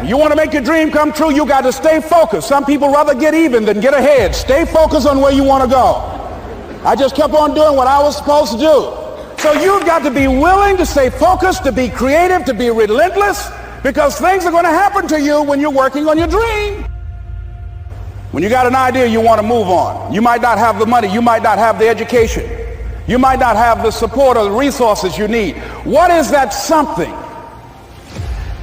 You want to make your dream come true, you got to stay focused. Some people rather get even than get ahead. Stay focused on where you want to go. I just kept on doing what I was supposed to do. So you've got to be willing to stay focused, to be creative, to be relentless, because things are going to happen to you when you're working on your dream. When you got an idea you want to move on, you might not have the money, you might not have the education, you might not have the support or the resources you need. What is that something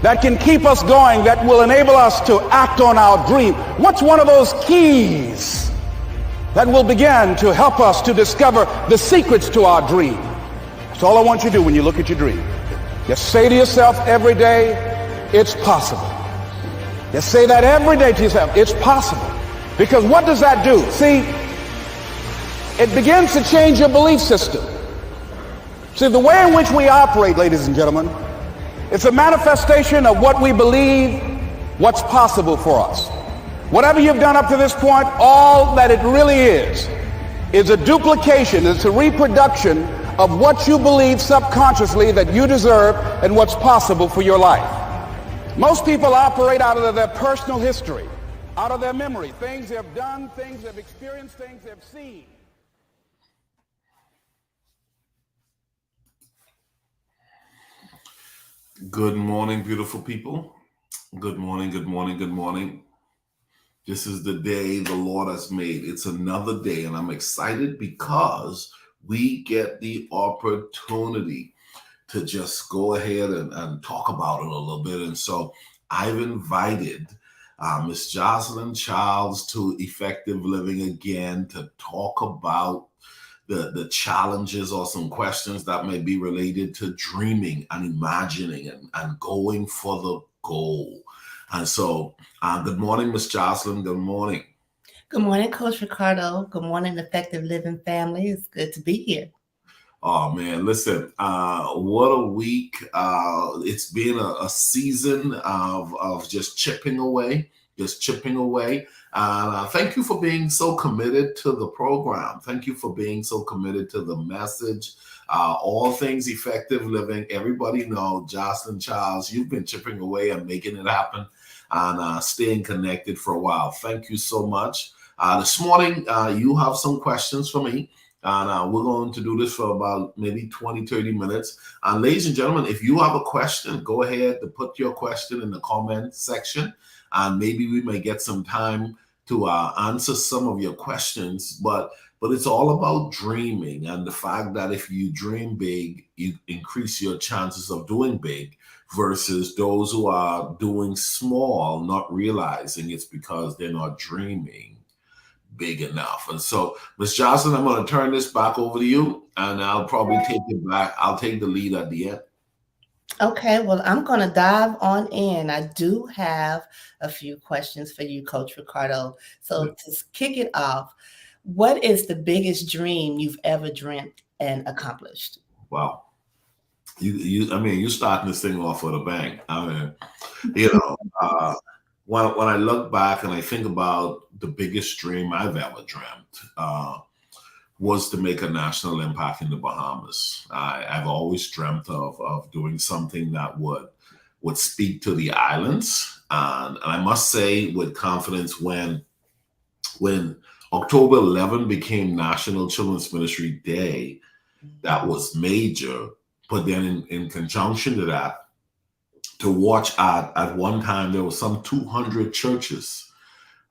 that can keep us going, that will enable us to act on our dream? What's one of those keys that will begin to help us to discover the secrets to our dream? That's all I want you to do when you look at your dream. Just say to yourself every day, it's possible. Just say that every day to yourself, it's possible. Because what does that do? See, it begins to change your belief system. See, the way in which we operate, ladies and gentlemen, it's a manifestation of what we believe, what's possible for us. Whatever you've done up to this point, all that it really is a duplication, it's a reproduction of what you believe subconsciously that you deserve and what's possible for your life. Most people operate out of their personal history, out of their memory, things they've done, things they've experienced, things they've seen. Good morning, beautiful people. Good morning, good morning, good morning. This is the day the Lord has made. It's another day, and I'm excited because we get the opportunity to just go ahead and talk about it a little bit. And so I've invited Miss Jocelyn Childs to Effective Living again to talk about the challenges or some questions that may be related to dreaming and imagining and going for the goal. And so, good morning, Miss Jocelyn. Good morning. Good morning, Coach Ricardo. Good morning, Effective Living family. It's good to be here. Oh, man, listen, what a week. It's been a season of just chipping away. Thank you for being so committed to the program. Thank you for being so committed to the message. All things effective living. Everybody know Jocelyn Childs, you've been chipping away and making it happen and staying connected for a while. Thank you so much. This morning, you have some questions for me. And we're going to do this for about maybe 20, 30 minutes. And ladies and gentlemen, if you have a question, go ahead to put your question in the comment section. And maybe we may get some time to answer some of your questions. But it's all about dreaming and the fact that if you dream big, you increase your chances of doing big versus those who are doing small, not realizing it's because they're not dreaming big enough. And so, Ms. Johnson, I'm going to turn this back over to you, and I'll probably take it back. I'll take the lead at the end. Okay, well, I'm going to dive on in. I do have a few questions for you, Coach Ricardo. So to kick it off, what is the biggest dream you've ever dreamt and accomplished? Wow. You're starting this thing off with a bang. I mean, you know, when I look back and I think about the biggest dream I've ever dreamt, was to make a national impact in the Bahamas. I've always dreamt of doing something that would speak to the islands, and I must say with confidence, when October 11 became National Children's Ministry Day, that was major. But then in conjunction to that, to watch at one time, there was some 200 churches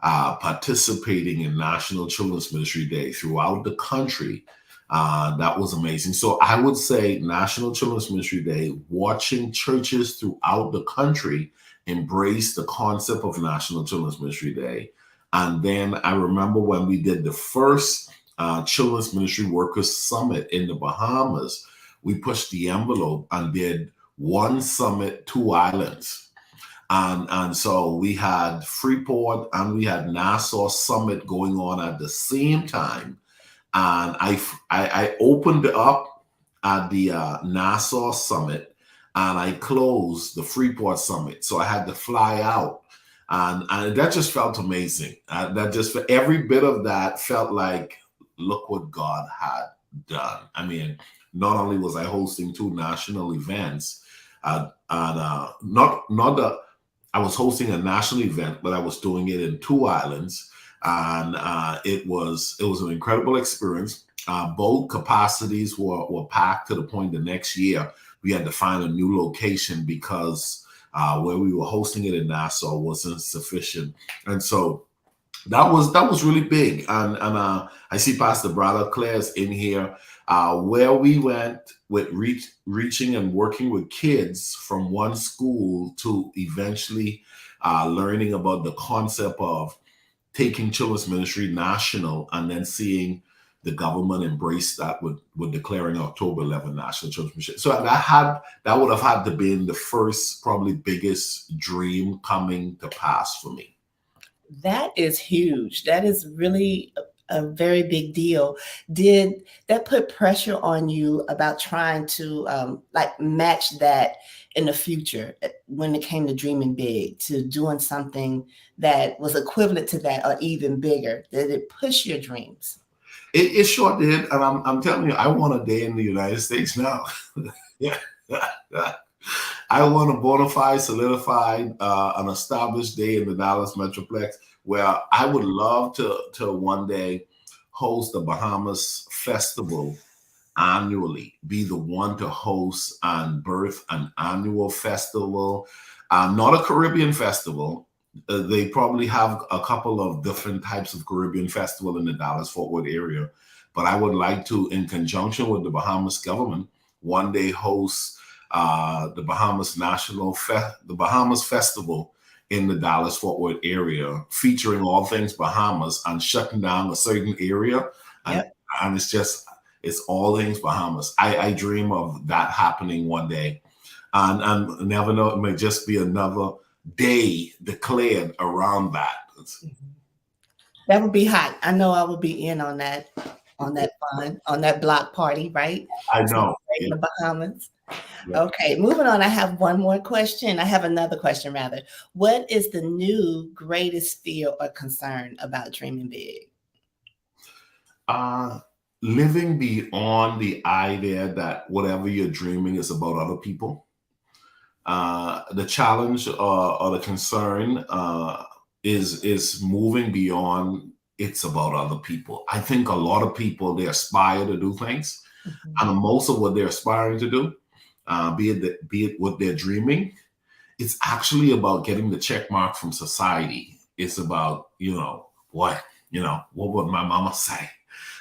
participating in National Children's Ministry Day throughout the country. That was amazing. So I would say National Children's Ministry Day, watching churches throughout the country embrace the concept of National Children's Ministry Day. And then I remember when we did the first Children's Ministry Workers Summit in the Bahamas, we pushed the envelope and did one summit, 2 islands. And so we had Freeport and we had Nassau Summit going on at the same time. And I opened up at the Nassau Summit and I closed the Freeport Summit. So I had to fly out. And that just felt amazing. That just, every bit of that felt like, look what God had done. I mean, not only was I hosting 2 national events, I was hosting a national event, but I was doing it in 2 islands, and it was an incredible experience. Both capacities were packed to the point the next year we had to find a new location because where we were hosting it in Nassau wasn't sufficient, and so that was really big. And I see Pastor Brother Claire's in here, where we went with reaching and working with kids from one school to eventually learning about the concept of taking children's ministry national, and then seeing the government embrace that with declaring October 11 National Children's Ministry. So that would have had to be the first, probably biggest dream coming to pass for me. That is huge. That is really a very big deal. Did that put pressure on you about trying to match that in the future when it came to dreaming big, to doing something that was equivalent to that or even bigger? Did it push your dreams? It sure did. And I'm telling you, I want a day in the United States now. Yeah. I want a bona fide, solidified, an established day in the Dallas Metroplex, where I would love to one day host the Bahamas Festival annually, be the one to host and birth an annual festival, not a Caribbean festival. They probably have a couple of different types of Caribbean festival in the Dallas-Fort Worth area, but I would like to, in conjunction with the Bahamas government, one day host the Bahamas Festival in the Dallas-Fort Worth area, featuring all things Bahamas and shutting down a certain area. And it's all things Bahamas. I dream of that happening one day. And never know, it may just be another day declared around that. That would be hot. I know I would be in on that fun, on that block party, right? I know. In the Bahamas. Yeah. Okay, moving on. I have one more question. I have another question, rather. What is the new greatest fear or concern about dreaming big? Living beyond the idea that whatever you're dreaming is about other people. The challenge or the concern is moving beyond it's about other people. I think a lot of people, they aspire to do things, Mhm. and most of what they're aspiring to do, be it what they're dreaming, it's actually about getting the check mark from society. It's about, what would my mama say?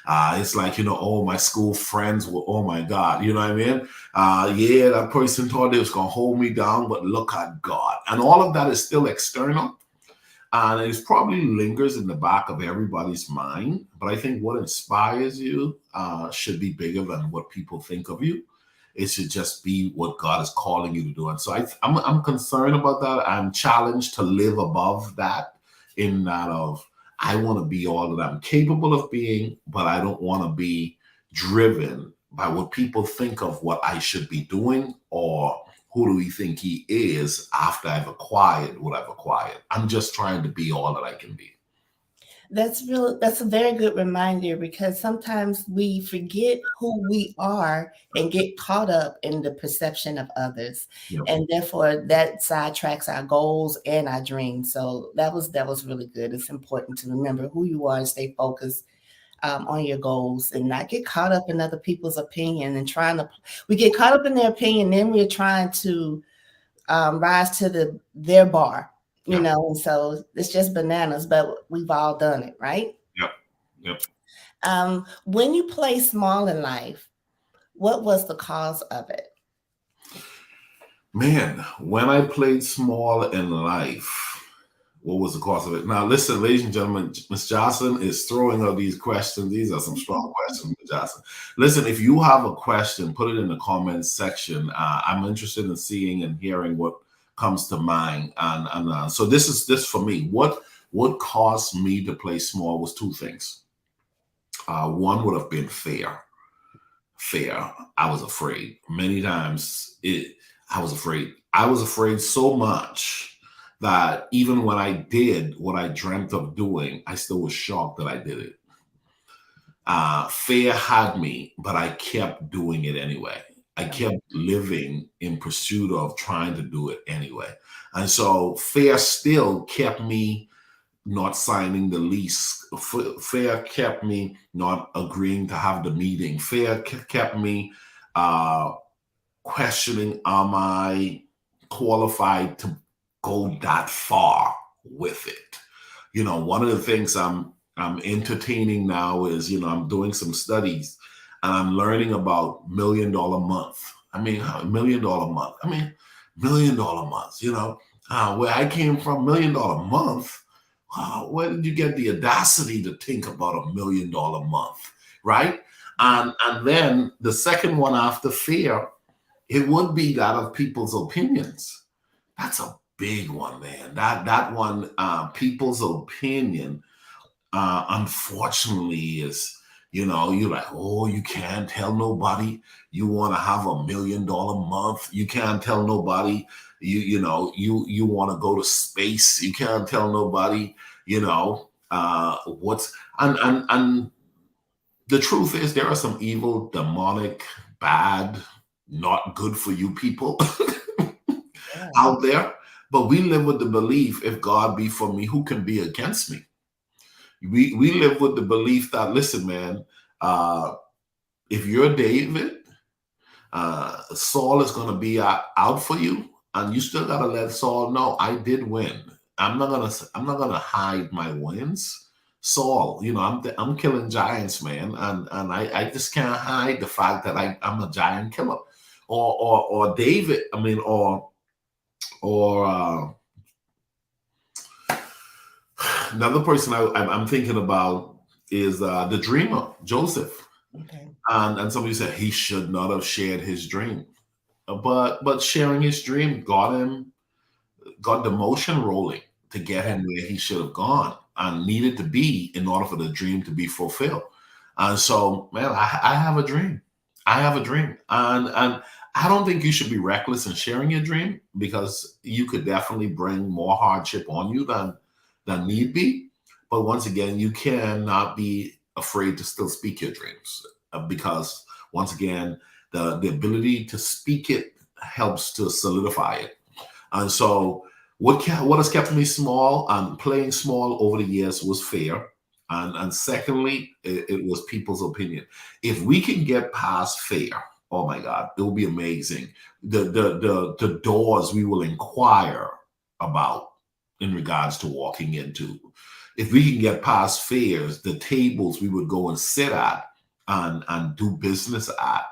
It's like, oh, my school friends were, oh my God, you know what I mean? Yeah, that person thought they was going to hold me down, but look at God. And all of that is still external. And it probably lingers in the back of everybody's mind. But I think what inspires you should be bigger than what people think of you. It should just be what God is calling you to do. And so I'm concerned about that. I'm challenged to live above that, in that of, I want to be all that I'm capable of being, but I don't want to be driven by what people think of what I should be doing, or who do we think he is after I've acquired what I've acquired. I'm just trying to be all that I can be. That's a very good reminder, because sometimes we forget who we are and get caught up in the perception of others. Yep. And therefore that sidetracks our goals and our dreams. So that was really good. It's important to remember who you are and stay focused on your goals, and not get caught up in other people's opinion and we get caught up in their opinion, then we're trying to rise to their bar, Yep. and so it's just bananas, but we've all done it, right? Yep. Yep. When you play small in life, what was the cause of it? Man, when I played small in life, what was the cause of it? Now, listen, ladies and gentlemen, Ms. Johnson is throwing out these questions. These are some strong questions, Ms. Johnson. Listen, if you have a question, put it in the comments section. I'm interested in seeing and hearing what comes to mind. And so this for me. What caused me to play small was two things. One would have been fear. Fear. I was afraid. Many times I was afraid. I was afraid so much that even when I did what I dreamt of doing, I still was shocked that I did it. Fear had me, but I kept doing it anyway. I kept living in pursuit of trying to do it anyway. And so fear still kept me not signing the lease. Fear kept me not agreeing to have the meeting. Fear kept me questioning, am I qualified to go that far with it? One of the things I'm entertaining now is, I'm doing some studies and I'm learning about $1 million month. I mean, $1 million month. I mean, $1 million months, where I came from, $1 million month. Where did you get the audacity to think about $1 million month? Right. And then the second one after fear, it would be that of people's opinions. That's a big one, man. That one, people's opinion, unfortunately, is, you're like, oh, you can't tell nobody you want to have $1 million month. You can't tell nobody you want to go to space. You can't tell nobody, what's and the truth is, there are some evil, demonic, bad, not good for you people out there. But we live with the belief, if God be for me, who can be against me? We live with the belief that, listen, man, if you're David, Saul is going to be out for you, and you still got to let Saul know, I did win. I'm not gonna hide my wins. Saul, I'm killing giants, man, and I just can't hide the fact that I'm a giant killer. Or David, I mean, or another person I'm thinking about is the dreamer, Joseph. Okay. And somebody said he should not have shared his dream. But sharing his dream got the motion rolling to get him where he should have gone and needed to be in order for the dream to be fulfilled. And so, man, I have a dream. I have a dream. And I don't think you should be reckless in sharing your dream, because you could definitely bring more hardship on you than need be. But once again, you cannot be afraid to still speak your dreams, because once again, the ability to speak it helps to solidify it. And so what has kept me small and playing small over the years was fear. And secondly, it was people's opinion. If we can get past fear, oh my God, it will be amazing. The doors we will inquire about in regards to walking into. If we can get past fears, the tables we would go and sit at and do business at,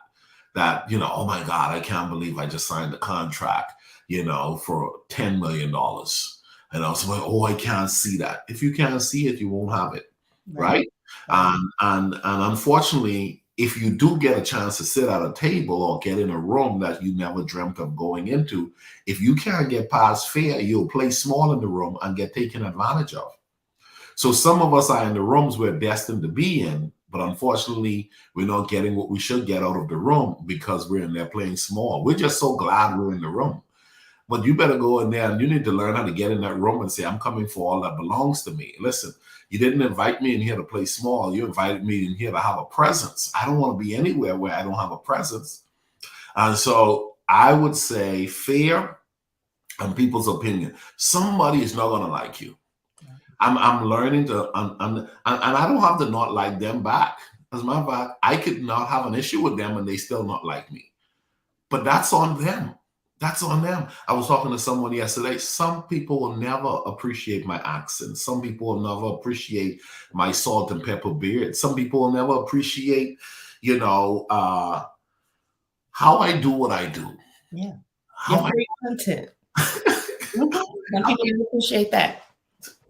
that, oh my God, I can't believe I just signed a contract, for $10 million. And I was like, oh, I can't see that. If you can't see it, you won't have it. Right. And unfortunately, if you do get a chance to sit at a table or get in a room that you never dreamt of going into, if you can't get past fear, you'll play small in the room and get taken advantage of. So some of us are in the rooms we're destined to be in, but unfortunately, we're not getting what we should get out of the room because we're in there playing small. We're just so glad we're in the room. But you better go in there and you need to learn how to get in that room and say, I'm coming for all that belongs to me. Listen, you didn't invite me in here to play small. You invited me in here to have a presence. I don't want to be anywhere where I don't have a presence. And so I would say fear and people's opinion. Somebody is not going to like you. I'm learning to, and I don't have to not like them back. As a matter of fact, I could not have an issue with them and they still not like me. But that's on them. That's on them. I was talking to someone yesterday. Some people will never appreciate my accent. Some people will never appreciate my salt and pepper beard. Some people will never appreciate, how I do what I do. Yeah. Your free content. Some people appreciate that.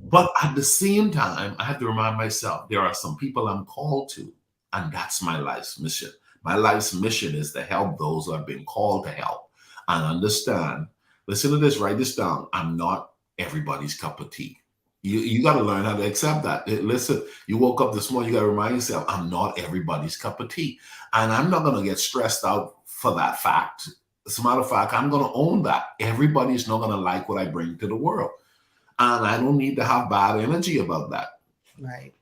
But at the same time, I have to remind myself, there are some people I'm called to, and that's my life's mission. My life's mission is to help those who have been called to help. And understand, listen to this, write this down. I'm not everybody's cup of tea. You got to learn how to accept that. Listen, you woke up this morning, you got to remind yourself, I'm not everybody's cup of tea. And I'm not going to get stressed out for that fact. As a matter of fact, I'm going to own that. Everybody's not going to like what I bring to the world. And I don't need to have bad energy about that. Right.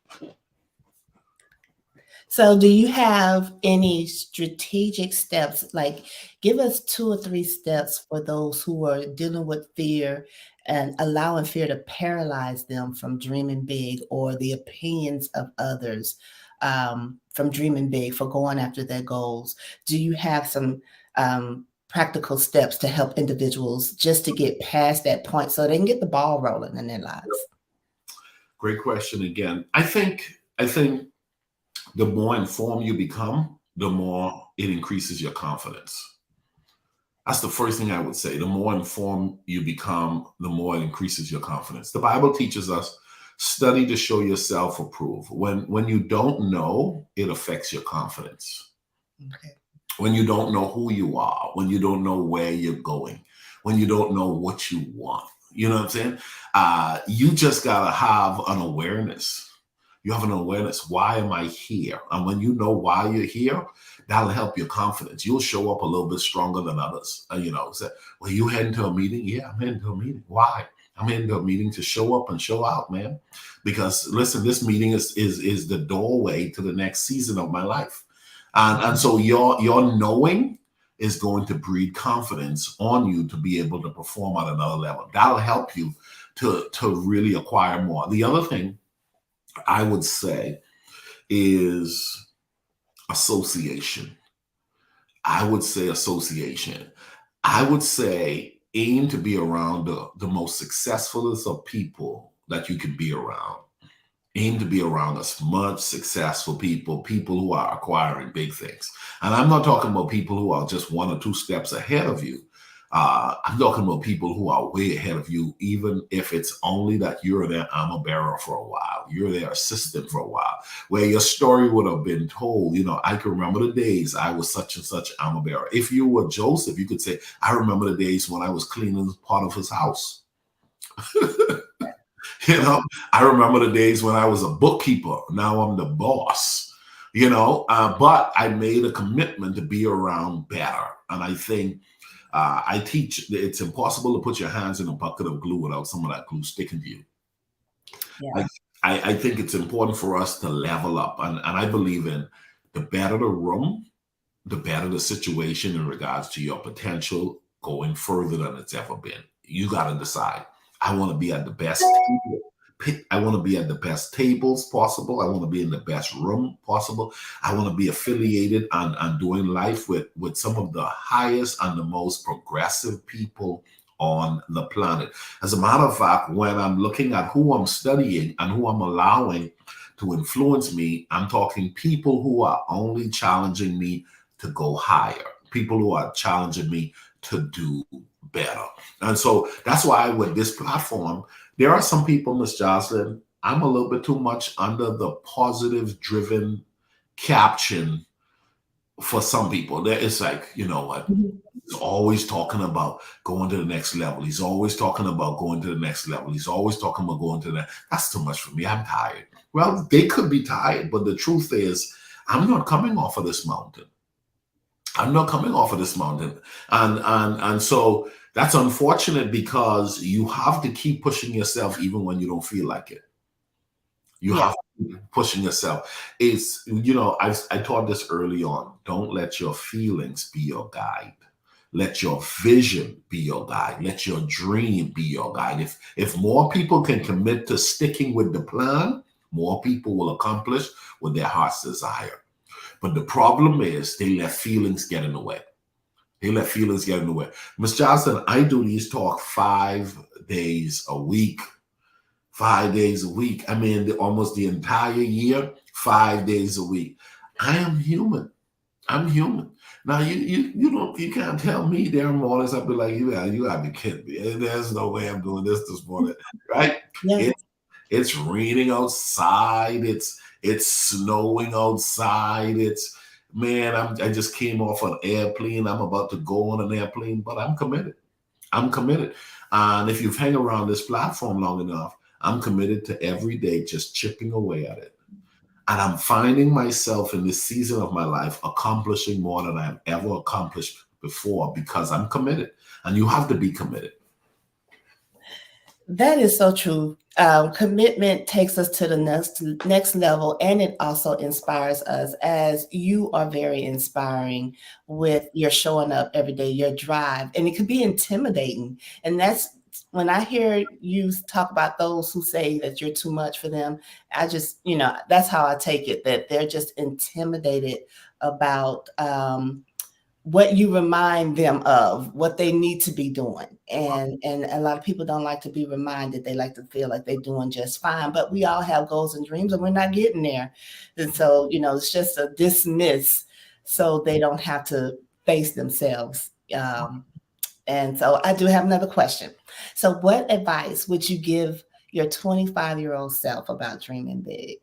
So do you have any strategic steps? Like, give us 2 or 3 steps for those who are dealing with fear and allowing fear to paralyze them from dreaming big, or the opinions of others from dreaming big, for going after their goals. Do you have some practical steps to help individuals just to get past that point so they can get the ball rolling in their lives? Great question again. I think the more informed you become, the more it increases your confidence. That's the first thing I would say. The more informed you become, the more it increases your confidence. The Bible teaches us, study to show yourself approved. When you don't know, it affects your confidence. Okay. When you don't know who you are, when you don't know where you're going, when you don't know what you want, you know what I'm saying? You just got to have an awareness. You have an awareness. Why am I here? And when you know why you're here, that'll help your confidence. You'll show up a little bit stronger than others. Say, well, you heading to a meeting? Yeah, I'm heading to a meeting. Why? I'm heading to a meeting to show up and show out, man. Because listen, this meeting is the doorway to the next season of my life. And so your knowing is going to breed confidence on you to be able to perform at another level. That'll help you to really acquire more. The other thing I would say is association. I would say aim to be around the most successful of people that you can be around. Aim to be around as much successful people who are acquiring big things. And I'm not talking about people who are just 1 or 2 steps ahead of you. I'm talking about people who are way ahead of you, even if it's only that you're their armor bearer for a while, you're their assistant for a while, where your story would have been told. I can remember the days I was such and such armor bearer. If you were Joseph, you could say, I remember the days when I was cleaning part of his house. I remember the days when I was a bookkeeper. Now I'm the boss, but I made a commitment to be around better. And I think I teach that it's impossible to put your hands in a bucket of glue without some of that glue sticking to you. Yeah. I think it's important for us to level up. And I believe in the better the room, the better the situation in regards to your potential going further than it's ever been. You got to decide. I want to be at the best table, I want to be at the best tables possible. I want to be in the best room possible. I want to be affiliated and doing life with some of the highest and the most progressive people on the planet. As a matter of fact, when I'm looking at who I'm studying and who I'm allowing to influence me, I'm talking people who are only challenging me to go higher, people who are challenging me to do better. And so that's why with this platform, there are some people, Miss Jocelyn, I'm a little bit too much under the positive driven caption for some people. There it's like, you know what? He's always talking about going to the next level. He's always talking about going to the next level. He's always talking about going to the next. That's too much for me. I'm tired. Well, they could be tired, but the truth is, I'm not coming off of this mountain. I'm not coming off of this mountain. And so that's unfortunate because you have to keep pushing yourself even when you don't feel like it. You Yeah. have to keep pushing yourself. It's, you know, I taught this early on. Don't let your feelings be your guide. Let your vision be your guide. Let your dream be your guide. If more people can commit to sticking with the plan, more people will accomplish what their hearts desire. But the problem is they let feelings get in the way. They let feelings get in the way. Ms. Johnson, I do these talk 5 days a week. 5 days a week. I mean, almost the entire year, 5 days a week. I am human. I'm human. Now you can't tell me there are mornings I'll be like, you gotta be kidding me. There's no way I'm doing this morning, right? Yeah. It's raining outside. It's snowing outside. It's man, I just came off an airplane. I'm about to go on an airplane, but I'm committed. I'm committed. And if you've hung around this platform long enough, I'm committed to every day just chipping away at it. And I'm finding myself in this season of my life accomplishing more than I've ever accomplished before because I'm committed. And you have to be committed. That is so true. Commitment takes us to the next level, and it also inspires us. As you are very inspiring with your showing up every day, your drive, and it can be intimidating. And that's when I hear you talk about those who say that you're too much for them. I just, that's how I take it. That they're just intimidated about what you remind them of, what they need to be doing. And a lot of people don't like to be reminded. They like to feel like they're doing just fine, but we all have goals and dreams and we're not getting there. And so, it's just a dismiss so they don't have to face themselves. And so I do have another question. So what advice would you give your 25-year-old self about dreaming big?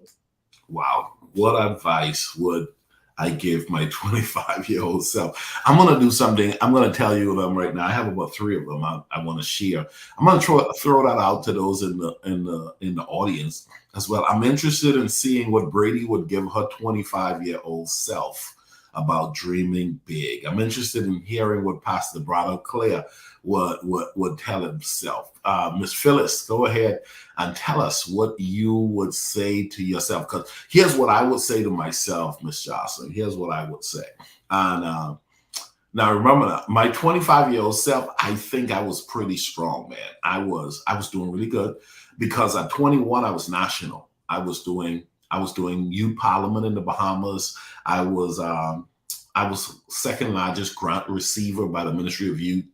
Wow. What advice would I give my 25-year-old self? I'm going to do something. I'm going to tell you them right now. I have about 3 of them I want to share. I'm going to throw that out to those in the audience as well. I'm interested in seeing what Brady would give her 25-year-old self about dreaming big. I'm interested in hearing what Pastor Brother Claire would tell himself. Miss Phyllis, go ahead and tell us what you would say to yourself. Because here's what I would say to myself, Miss Jocelyn. Here's what I would say. And now remember, my 25-year-old self, I think I was pretty strong, man. I was doing really good because at 21 I was national. I was doing youth parliament in the Bahamas. I was second largest grant receiver by the Ministry of Youth,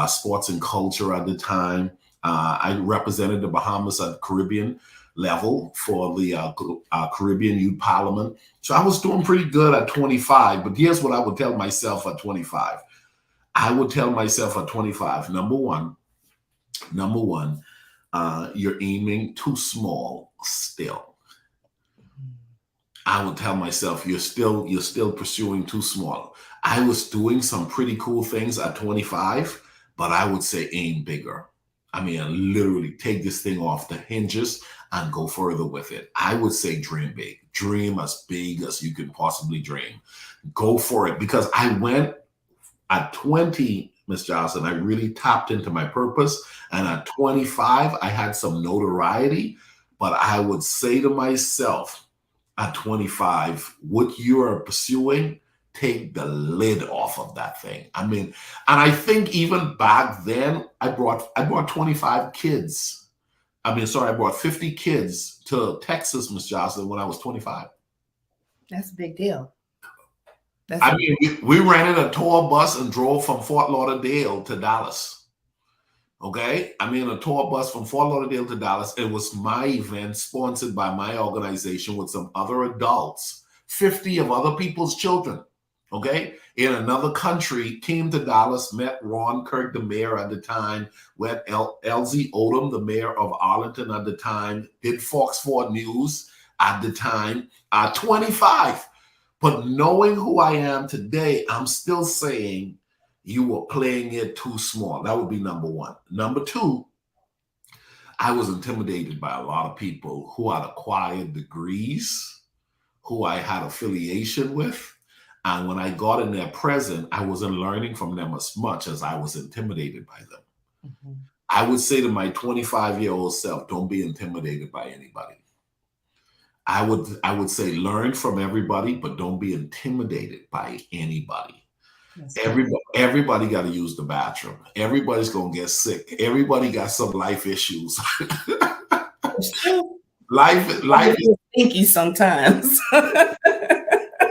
Sports and Culture at the time. I represented the Bahamas at the Caribbean level for the Caribbean Youth Parliament. So I was doing pretty good at 25. But here's what I would tell myself at 25. I would tell myself at 25, number one, you're aiming too small still. I would tell myself, you're still pursuing too small. I was doing some pretty cool things at 25, but I would say aim bigger. I mean, literally take this thing off the hinges and go further with it. I would say dream big. Dream as big as you can possibly dream. Go for it. Because I went at 20, Miss Johnson, I really tapped into my purpose. And at 25, I had some notoriety. But I would say to myself, at 25, what you are pursuing, take the lid off of that thing. I mean, and I think even back then, I brought 25 kids I brought 50 kids to Texas, Miss Jocelyn, when I was 25. That's a big deal. We rented a tour bus and drove from Fort Lauderdale to Dallas. Okay? A tour bus from Fort Lauderdale to Dallas. It was my event sponsored by my organization with some other adults, 50 of other people's children. Okay? In another country, came to Dallas, met Ron Kirk, the mayor at the time, met LZ Odom, the mayor of Arlington at the time, did Fox 4 News at the time, 25. But knowing who I am today, I'm still saying you were playing it too small. That would be number one. Number two, I was intimidated by a lot of people who had acquired degrees, who I had affiliation with. And when I got in their presence, I wasn't learning from them as much as I was intimidated by them. Mm-hmm. I would say to my 25-year-old self, don't be intimidated by anybody. I would say learn from everybody, but don't be intimidated by anybody. Everybody got to use the bathroom. Everybody's going to get sick. Everybody got some life issues. Life is stinky sometimes.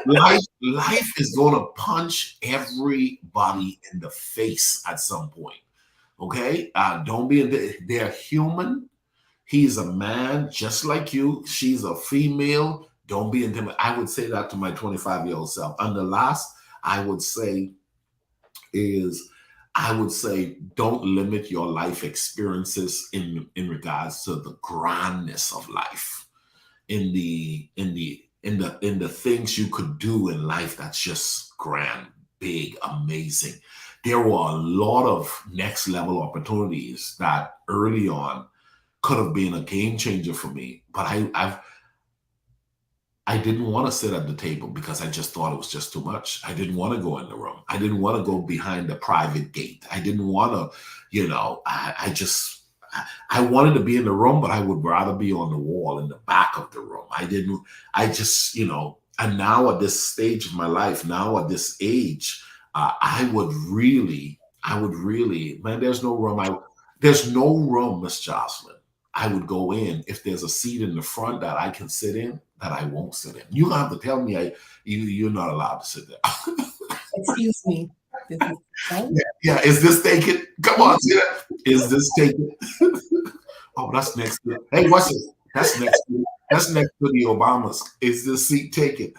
Life is going to punch everybody in the face at some point. Okay? Don't be, they're human. He's a man just like you. She's a female. Don't be intimidated. I would say that to my 25-year-old self. And the last I would say is, don't limit your life experiences in regards to the grandness of life, in the things you could do in life that's just grand, big, amazing. There were a lot of next level opportunities that early on could have been a game changer for me, but I didn't want to sit at the table because I just thought it was just too much. I didn't want to go in the room. I didn't want to go behind the private gate. I didn't want to, I wanted to be in the room, but I would rather be on the wall in the back of the room. And now at this stage of my life, now at this age, I would really, man, there's no room, Miss Jocelyn. I would go in if there's a seat in the front that I can sit in, that I won't sit in. You have to tell me you're not allowed to sit there. Excuse me. Yeah. Is this taken? Come on, see that? Is this taken? Oh, that's next. Hey, watch this. That's next. That's next to the Obamas. Is this seat taken?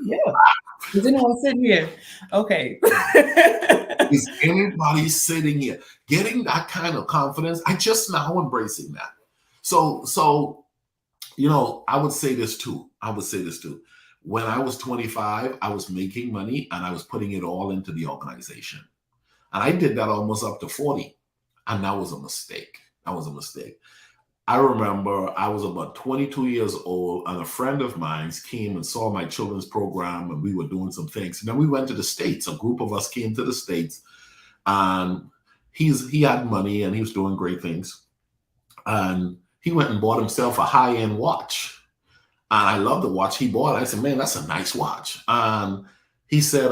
Yeah. Is anyone sitting here? Okay. Is anybody sitting here? Getting that kind of confidence, I just now embracing that. So, I would say this too. When I was 25, I was making money and I was putting it all into the organization. And I did that almost up to 40. And that was a mistake. I remember I was about 22 years old and a friend of mine came and saw my children's program and we were doing some things. And then we went to the States. A group of us came to the States and he had money and he was doing great things. And he went and bought himself a high-end watch. And I love the watch he bought. I said, man, that's a nice watch. And he said,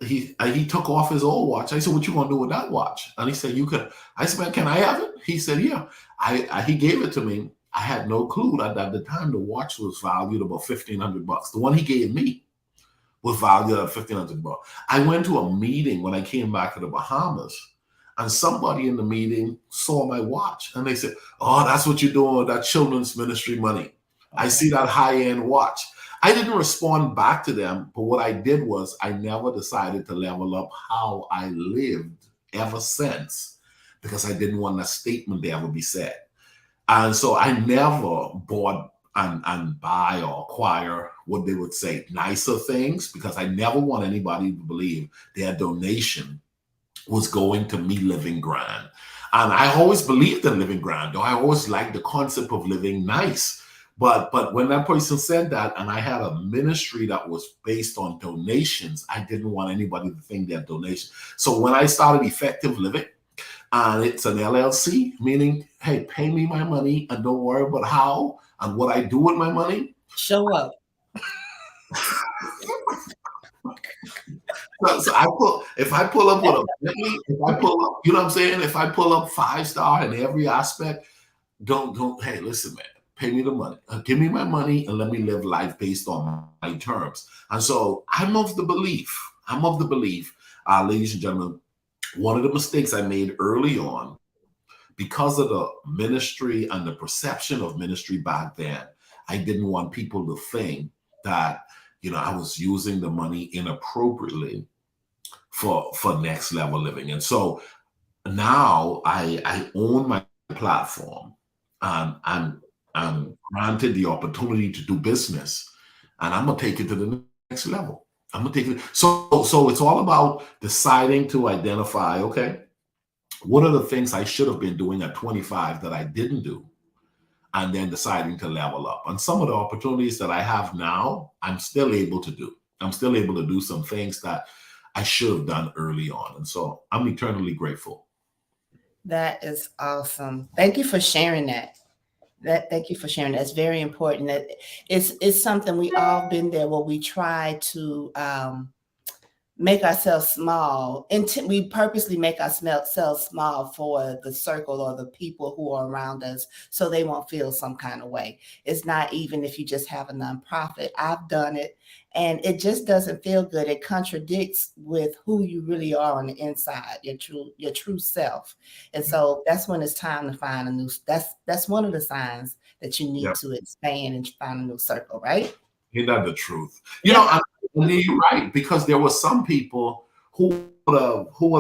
he took off his old watch. I said, what you gonna do with that watch? And he said, you could. I said, man, can I have it? He said, yeah. He gave it to me. I had no clue that at the time the watch was valued about $1,500. The one he gave me was valued at $1,500. I went to a meeting when I came back to the Bahamas. And somebody in the meeting saw my watch and they said, oh, that's what you're doing with that children's ministry money. I see that high-end watch. I didn't respond back to them, but what I did was I never decided to level up how I lived ever since because I didn't want that statement to ever be said. And so I never bought and buy or acquire what they would say nicer things because I never want anybody to believe their donation was going to me living grand. And I always believed in living grand, though I always liked the concept of living nice. But when that person said that, and I had a ministry that was based on donations, I didn't want anybody to think that donation. So when I started Effective Living, and it's an LLC, meaning, hey, pay me my money and don't worry about how and what I do with my money. Show up. So if I pull up with a, if I pull up, you know what I'm saying? If I pull up 5-star in every aspect, don't. Hey, listen, man. Pay me the money. Give me my money and let me live life based on my terms. And so I'm of the belief. Ladies and gentlemen, one of the mistakes I made early on because of the ministry and the perception of ministry back then, I didn't want people to think that, I was using the money inappropriately for next level living. And so now I own my platform, and I'm granted the opportunity to do business, and I'm gonna take it to the next level. I'm gonna take it. So it's all about deciding to identify, okay, what are the things I should have been doing at 25 that I didn't do? And then deciding to level up. And some of the opportunities that I have now, I'm still able to do. I'm still able to do some things that I should have done early on. And so I'm eternally grateful. That is awesome. Thank you for sharing that. Thank you for sharing. That's very important. That it's something we all been there where we try to make ourselves small, and we purposely make ourselves small for the circle or the people who are around us so they won't feel some kind of way. It's not even if you just have a nonprofit. I've done it, and it just doesn't feel good. It contradicts with who you really are on the inside, your true self. And so that's when it's time to find a new. That's one of the signs that you need to expand and find a new circle, right? Isn't that the truth? You're right, because there were some people who would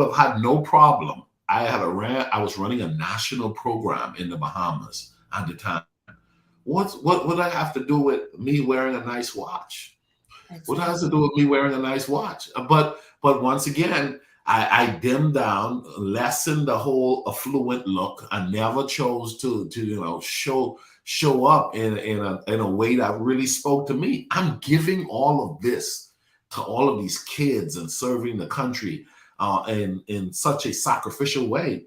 have had no problem. I was running a national program in the Bahamas at the time. What would I have to do with me wearing a nice watch? Exactly. What has to do with me wearing a nice watch? But once again, I dimmed down, lessened the whole affluent look. I never chose to show up in a way that really spoke to me. I'm giving all of this to all of these kids and serving the country in such a sacrificial way.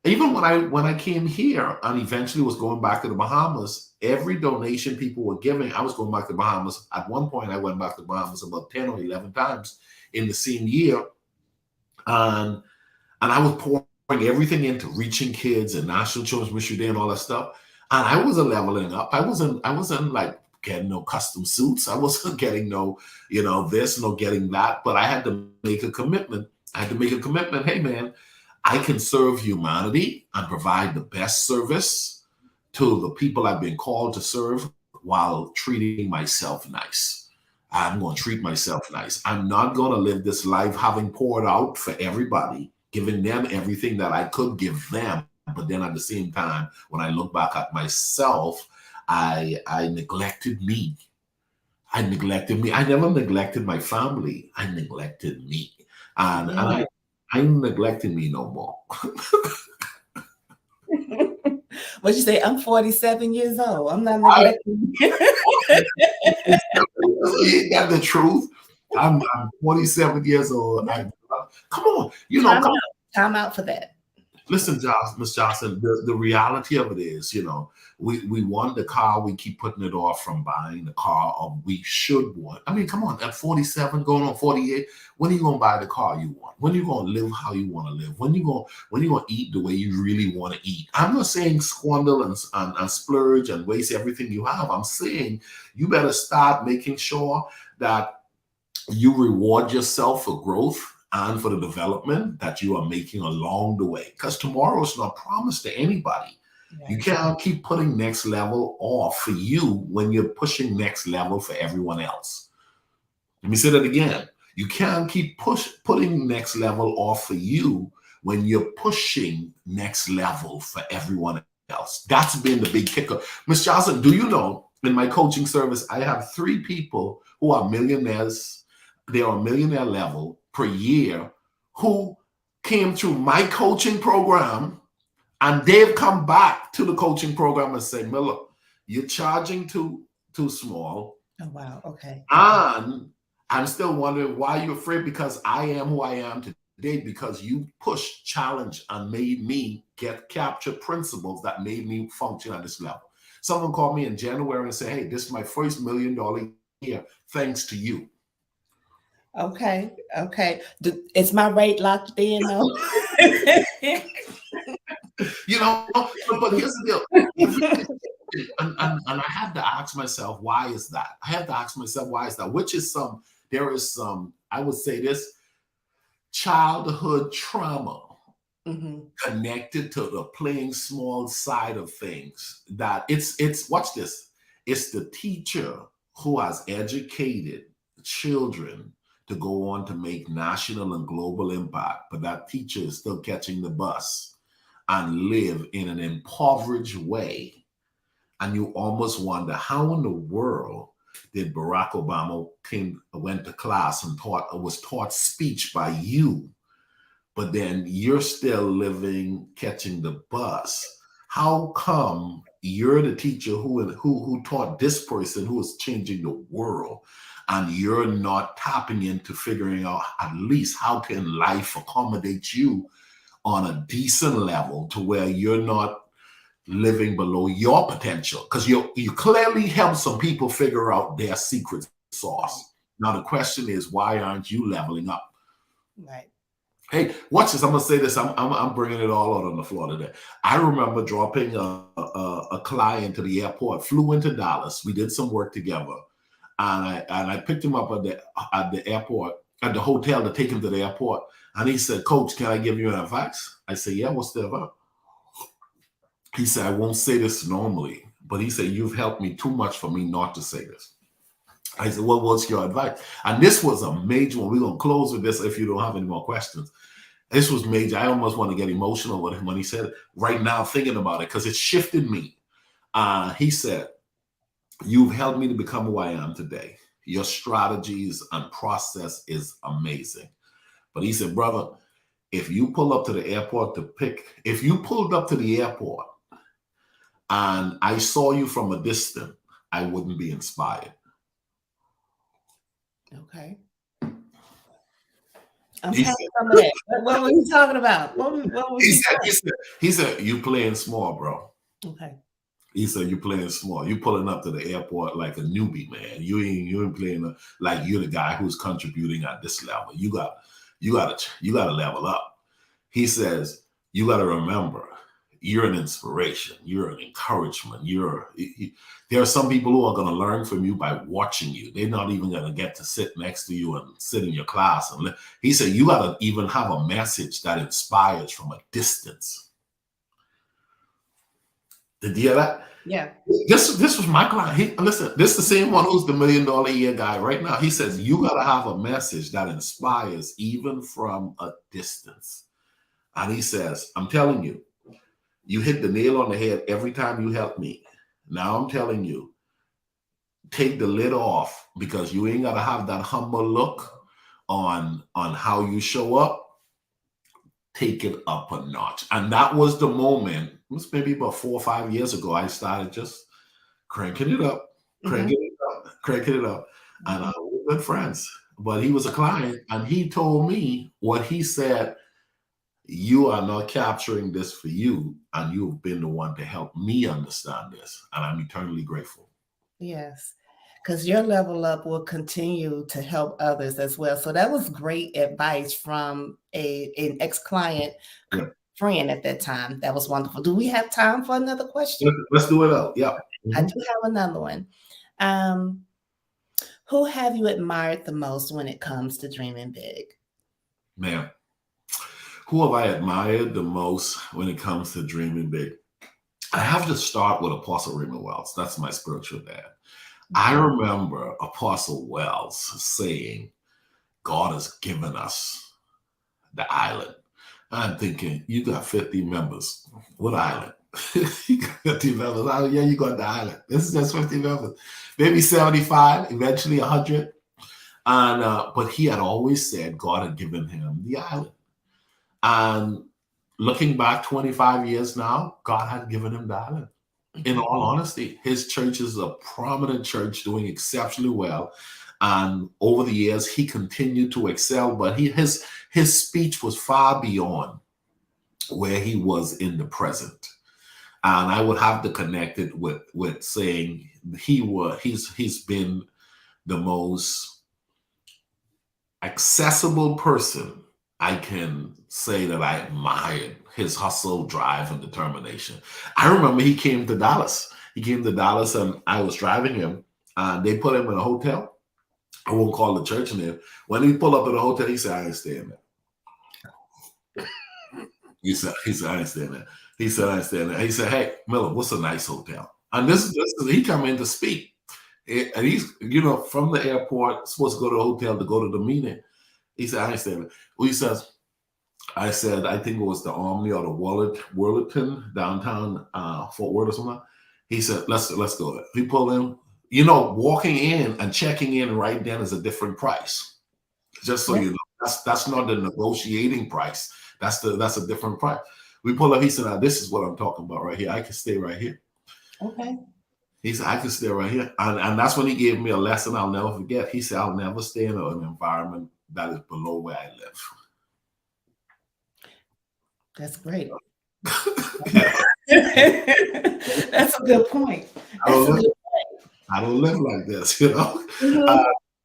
Even when I came here and eventually was going back to the Bahamas, every donation people were giving, I was going back to the Bahamas. At one point, I went back to the Bahamas about 10 or 11 times in the same year. And I was pouring everything into reaching kids and National Children's Ministry Day and all that stuff. And I wasn't leveling up. I wasn't like getting no custom suits. I wasn't getting no, this, no getting that. But I had to make a commitment. Hey, man, I can serve humanity and provide the best service to the people I've been called to serve while treating myself nice. I'm going to treat myself nice. I'm not going to live this life having poured out for everybody, giving them everything that I could give them. But then at the same time, when I look back at myself, I neglected me. I never neglected my family. I neglected me. And I'm neglecting me no more. What'd you say? I'm 47 years old. I'm not neglecting you. Ain't that the truth? I'm 47 years old. Come on. Time out for that. Listen, Miss Johnson, the reality of it is, we want the car, we keep putting it off from buying the car, or we should want. I mean, come on, at 47, going on 48, when are you going to buy the car you want? When are you going to live how you want to live? When are you going to eat the way you really want to eat? I'm not saying squander and splurge and waste everything you have. I'm saying you better start making sure that you reward yourself for growth and for the development that you are making along the way. Because tomorrow is not promised to anybody. Right. You can't keep putting next level off for you when you're pushing next level for everyone else. Let me say that again. You can't keep putting next level off for you when you're pushing next level for everyone else. That's been the big kicker. Ms. Johnson, do you know, in my coaching service, I have 3 people who are millionaires. They are millionaire level per year who came through my coaching program, and they've come back to the coaching program and say, Miller, you're charging too small. Oh, wow. Okay. And I'm still wondering why you're afraid, because I am who I am today because you pushed, challenged, and made me capture principles that made me function at this level. Someone called me in January and said, hey, this is my first $1 million year thanks to you. Okay. Is my rate locked in though? You know, but here's the deal. And I had to ask myself, why is that? I had to ask myself, why is that? There is some, I would say this, childhood trauma Mhm. connected to the playing small side of things. That watch this. It's the teacher who has educated children to go on to make national and global impact, but that teacher is still catching the bus and live in an impoverished way. And you almost wonder, how in the world did Barack Obama went to class and was taught speech by you, but then you're still living, catching the bus? How come you're the teacher who taught this person who is changing the world, and you're not tapping into figuring out at least how can life accommodate you on a decent level to where you're not living below your potential? Because you clearly help some people figure out their secret sauce. Now the question is, why aren't you leveling up? Right. Hey, watch this. I'm gonna say this. I'm bringing it all out on the floor today. I remember dropping a client to the airport. Flew into Dallas. We did some work together, and I picked him up at the airport, at the hotel, to take him to the airport. And he said, "Coach, can I give you an advice?" I said, "Yeah, what's the advice?" He said, "I won't say this normally, but he said, you've helped me too much for me not to say this." I said, "What was your advice?" And this was a major one. We're going to close with this if you don't have any more questions. This was major. I almost want to get emotional with him when he said it right now, thinking about it, because it shifted me. He said, "You've helped me to become who I am today. Your strategies and process is amazing." But he said, "Brother, if you pulled up to the airport and I saw you from a distance, I wouldn't be inspired." Okay. I'm He having said, some of that. What were you talking about? What was he you said, saying? he said, "You playing small, bro." Okay. He said, "You playing small. You pulling up to the airport like a newbie, man. You ain't playing like you're the guy who's contributing at this level. You gotta level up." He says, "You gotta remember, you're an inspiration. You're an encouragement. There are some people who are going to learn from you by watching you. They're not even going to get to sit next to you and sit in your class." And he said, "You got to even have a message that inspires from a distance." Did you hear that? Yeah. This was my client. Listen, this is the same one who's the $1 million a year guy right now. He says, "You got to have a message that inspires even from a distance." And he says, "I'm telling you, you hit the nail on the head every time you help me. Now I'm telling you, take the lid off, because you ain't got to have that humble look on how you show up. Take it up a notch." And that was the moment. It was maybe about 4 or 5 years ago. I started just cranking it up, cranking it up, cranking it up. And we're good friends. But he was a client, and he told me what he said: "You are not capturing this for you, and you've been the one to help me understand this, and I'm eternally grateful." Yes. Because your level up will continue to help others as well. So that was great advice from an ex-client Yeah. friend at that time. That was wonderful. Do we have time for another question? Let's do it out. Yeah. I do have another one. Who have you admired the most when it comes to dreaming big? Man, who have I admired the most when it comes to dreaming big? I have to start with Apostle Raymond Wells. That's my spiritual dad. I remember Apostle Wells saying, "God has given us the island." I'm thinking, you got 50 members. What island? You got 50 members. Oh, yeah, you got the island. This is just 50 members. Maybe 75, eventually 100. And but he had always said God had given him the island. And looking back 25 years now, God had given him the island. In all honesty, his church is a prominent church doing exceptionally well. And over the years, he continued to excel, but his speech was far beyond where he was in the present. And I would have to connect it with saying he's been the most accessible person I can say that I admired his hustle, drive, and determination. I remember he came to Dallas. He came to Dallas, and I was driving him. They put him in a hotel. I won't call the church name. When he pulled up at the hotel, he said, "I ain't staying there." He said, "I ain't staying there." He said, "I ain't staying there." He said, "Hey, Miller, what's a nice hotel?" And this is he come in to speak, and he's from the airport, supposed to go to the hotel to go to the meeting. He said, "I ain't staying there." Well, he says, I said, I think it was the Omni or the Worlington downtown Fort Worth or something. He said, let's go there. We pulled in. Walking in and checking in right then is a different price. Just so you know, that's not the negotiating price. That's a different price. We pull up. He said, now, this is what I'm talking about right here. I can stay right here. Okay. He said, I can stay right here. And that's when he gave me a lesson I'll never forget. He said, I'll never stay in an environment that is below where I live. That's great. That's a good point. I don't live like this, Mm-hmm.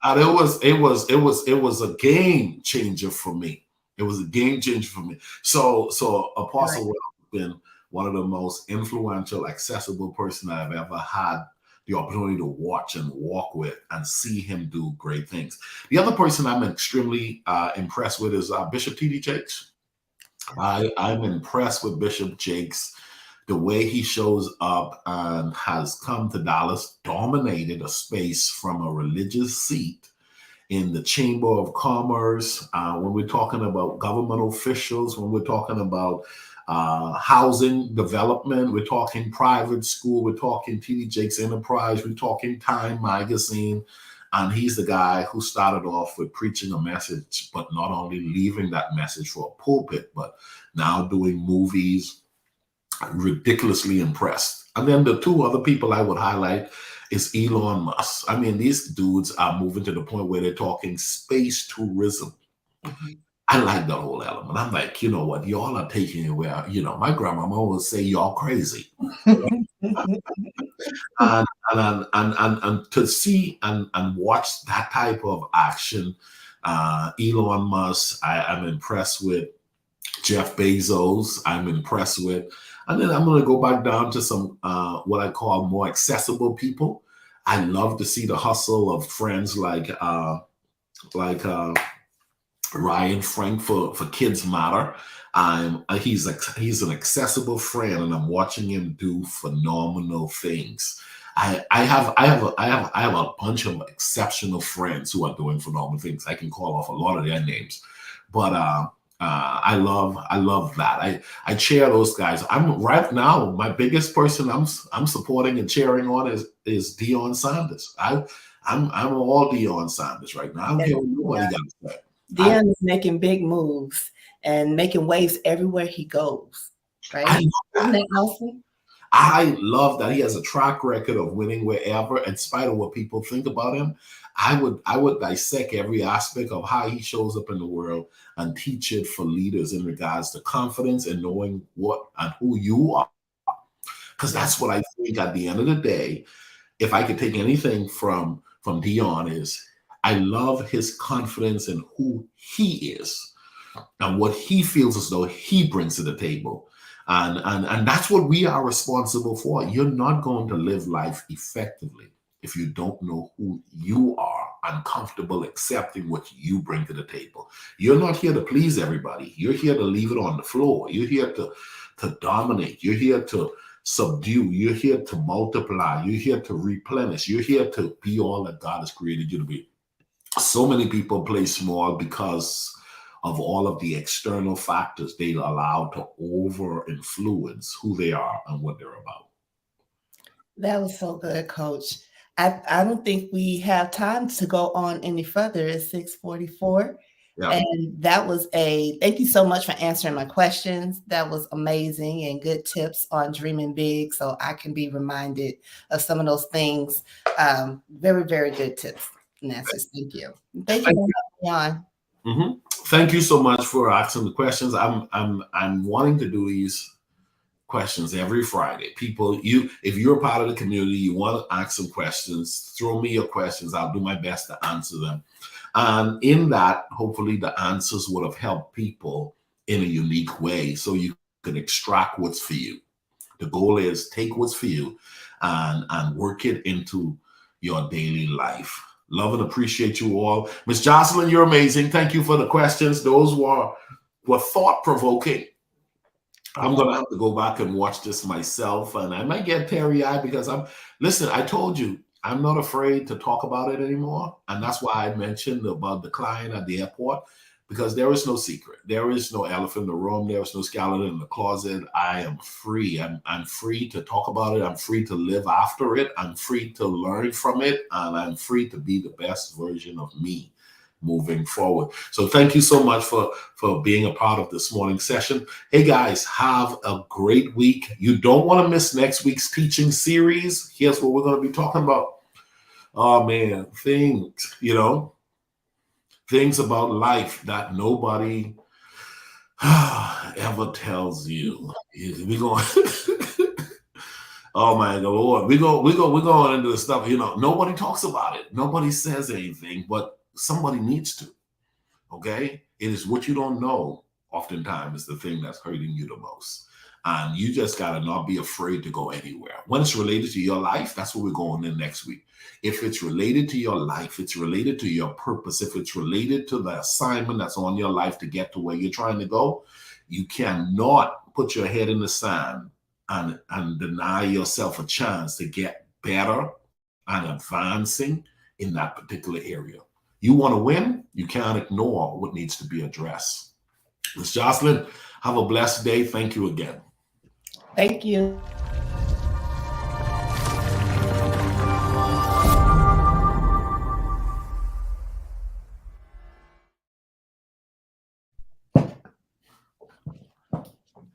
And it was a game changer for me. It was a game changer for me. So Apostle Will has been one of the most influential, accessible person I've ever had the opportunity to watch and walk with and see him do great things. The other person I'm extremely impressed with is Bishop T.D. Jakes. I'm impressed with Bishop Jakes, the way he shows up and has come to Dallas, dominated a space from a religious seat in the Chamber of Commerce. When we're talking about government officials, when we're talking about housing development, we're talking private school, we're talking T.D. Jakes Enterprise, we're talking Time Magazine. And he's the guy who started off with preaching a message, but not only leaving that message for a pulpit, but now doing movies. Ridiculously impressed. And then the two other people I would highlight is Elon Musk. I mean, these dudes are moving to the point where they're talking space tourism. Mm-hmm. I like that whole element. I'm like, you know what? Y'all are taking it where, my grandmama would say y'all crazy. and to see and watch that type of action, Elon Musk, I'm impressed with. Jeff Bezos, I'm impressed with. And then I'm going to go back down to some what I call more accessible people. I love to see the hustle of friends like Ryan Frank for Kids Matter. He's an accessible friend, and I'm watching him do phenomenal things. I have a bunch of exceptional friends who are doing phenomenal things. I can call off a lot of their names, but I love that. I cheer those guys. I'm right now, my biggest person I'm supporting and cheering on is Deion Sanders. I'm all Deion Sanders right now. I don't care what nobody got to say. Deion is making big moves and making waves everywhere he goes. Right? Isn't that awesome? I love that he has a track record of winning wherever, in spite of what people think about him. I would dissect every aspect of how he shows up in the world and teach it for leaders in regards to confidence and knowing what and who you are. Because that's what I think at the end of the day, if I could take anything from Deion, is I love his confidence in who he is and what he feels as though he brings to the table. And that's what we are responsible for. You're not going to live life effectively if you don't know who you are and comfortable accepting what you bring to the table. You're not here to please everybody. You're here to leave it on the floor. You're here to dominate. You're here to subdue. You're here to multiply. You're here to replenish. You're here to be all that God has created you to be. So many people play small because of all of the external factors they allow to over-influence who they are and what they're about. That was so good, Coach. I don't think we have time to go on any further. It's 6:44. Yeah. And that was thank you so much for answering my questions. That was amazing and good tips on dreaming big. So I can be reminded of some of those things. Very, very good tips and answers. Thank you. Thank you for having me on. Mm-hmm. Thank you so much for asking the questions. I'm wanting to do these questions every Friday. People, if you're a part of the community, you want to ask some questions, throw me your questions. I'll do my best to answer them. And in that, hopefully the answers would have helped people in a unique way. So you can extract what's for you. The goal is take what's for you and work it into your daily life. Love and appreciate you all. Miss Jocelyn, you're amazing. Thank you for the questions. Those were thought-provoking. I'm going to have to go back and watch this myself, and I might get teary-eyed because listen, I told you, I'm not afraid to talk about it anymore. And that's why I mentioned about the client at the airport, because there is no secret. There is no elephant in the room. There is no skeleton in the closet. I am free. I'm free to talk about it. I'm free to live after it. I'm free to learn from it. And I'm free to be the best version of me moving forward. So thank you so much for being a part of this morning session. Hey guys, have a great week. You don't want to miss next week's teaching series. Here's what we're going to be talking about. Oh man, things about life that nobody ever tells you. We're going oh my Lord, we're going into the stuff, nobody talks about it. Nobody says anything, but somebody needs to. Okay? It is what you don't know oftentimes is the thing that's hurting you the most. And you just got to not be afraid to go anywhere. When it's related to your life, that's what we're going in next week. If it's related to your life, it's related to your purpose, if it's related to the assignment that's on your life to get to where you're trying to go, you cannot put your head in the sand and deny yourself a chance to get better and advancing in that particular area. You want to win, you can't ignore what needs to be addressed. Ms. Jocelyn, have a blessed day. Thank you again. Thank you.